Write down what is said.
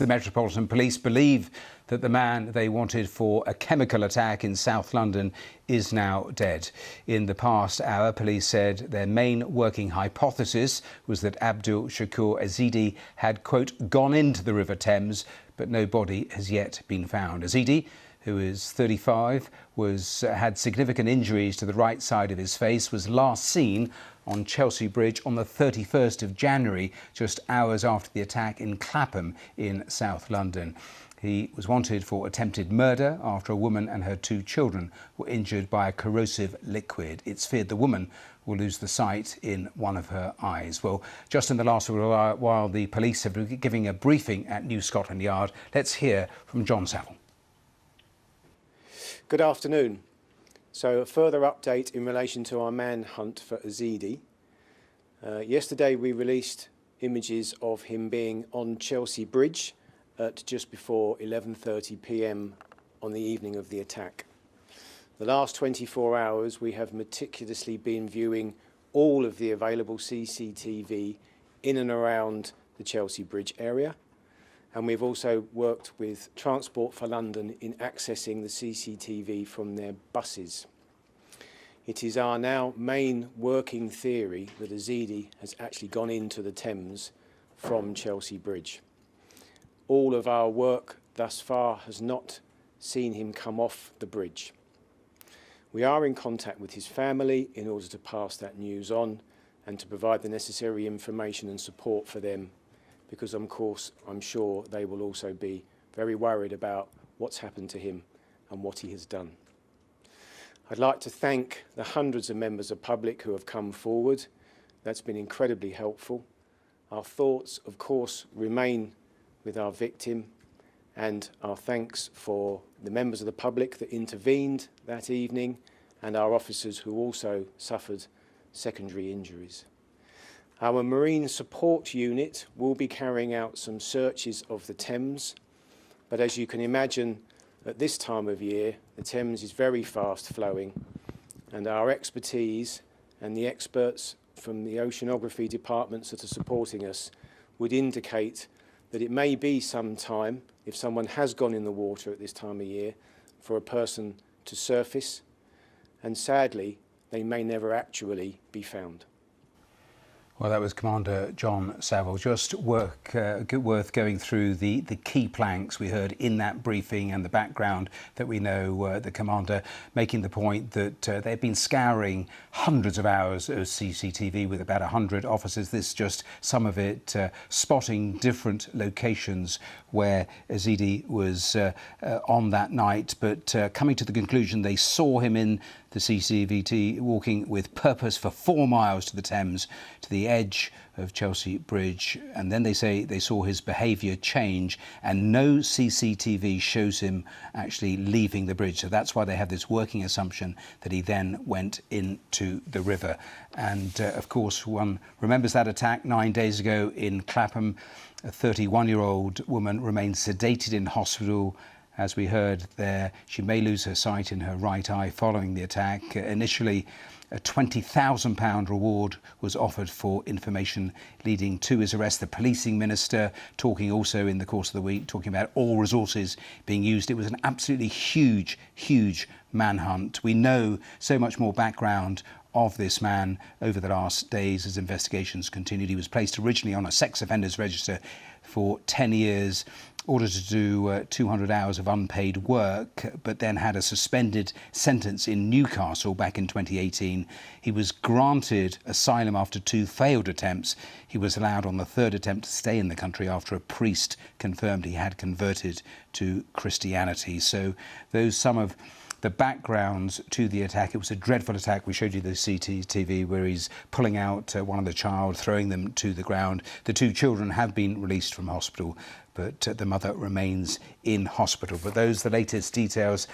The Metropolitan Police believe that the man they wanted for a chemical attack in South London is now dead. In the past hour, police said their main working hypothesis was that Abdul Shokoor Ezedi had, quote, gone into the River Thames, but no body has yet been found. Ezedi, who is 35, had significant injuries to the right side of his face, was last seen on Chelsea Bridge on the 31st of January, just hours after the attack in Clapham in South London. He was wanted for attempted murder after a woman and her 2 children were injured by a corrosive liquid. It's feared the woman will lose the sight in one of her eyes. Well, just in the last little while, the police have been giving a briefing at New Scotland Yard. Let's hear from John Saville. Good afternoon. So a further update in relation to our manhunt for Ezedi. Yesterday we released images of him being on Chelsea Bridge at just before 11:30 p.m. on the evening of the attack. The last 24 hours we have meticulously been viewing all of the available CCTV in and around the Chelsea Bridge area. And we've also worked with Transport for London in accessing the CCTV from their buses. It is our now main working theory that Ezedi has actually gone into the Thames from Chelsea Bridge. All of our work thus far has not seen him come off the bridge. We are in contact with his family in order to pass that news on and to provide the necessary information and support for them, because of course I'm sure they will also be very worried about what's happened to him and what he has done. I'd like to thank the hundreds of members of the public who have come forward. That's been incredibly helpful. Our thoughts, of course, remain with our victim, and our thanks for the members of the public that intervened that evening and our officers who also suffered secondary injuries. Our Marine Support Unit will be carrying out some searches of the Thames, but as you can imagine, at this time of year, the Thames is very fast flowing, and our expertise and the experts from the oceanography departments that are supporting us would indicate that it may be some time, if someone has gone in the water at this time of year, for a person to surface, and sadly, they may never actually be found. Well, that was Commander John Saville. Just worth going through the key planks we heard in that briefing and the background that we know, the Commander making the point that they've been scouring hundreds of hours of CCTV with about 100 officers. This just some of it spotting different locations where Ezedi was on that night, but coming to the conclusion they saw him in the CCTV walking with purpose for 4 miles to the Thames, to the edge of Chelsea Bridge, and then they say they saw his behaviour change and no CCTV shows him actually leaving the bridge. So that's why they have this working assumption that he then went into the river. And of course, one remembers that attack 9 days ago in Clapham. A 31-year-old woman remains sedated in hospital. As we heard there, she may lose her sight in her right eye following the attack. Initially, a £20,000 reward was offered for information leading to his arrest. The policing minister talking also in the course of the week, talking about all resources being used. It was an absolutely huge manhunt. We know so much more background of this man over the last days as investigations continued. He was placed originally on a sex offenders register for 10 years, ordered to do 200 hours of unpaid work, but then had a suspended sentence in Newcastle back in 2018. He was granted asylum after 2 failed attempts. He was allowed on the 3rd attempt to stay in the country after a priest confirmed he had converted to Christianity. So those some of the backgrounds to the attack. It was a dreadful attack. We showed you the CCTV where he's pulling out one of the child, throwing them to the ground. The 2 children have been released from hospital, but the mother remains in hospital. But those are the latest details.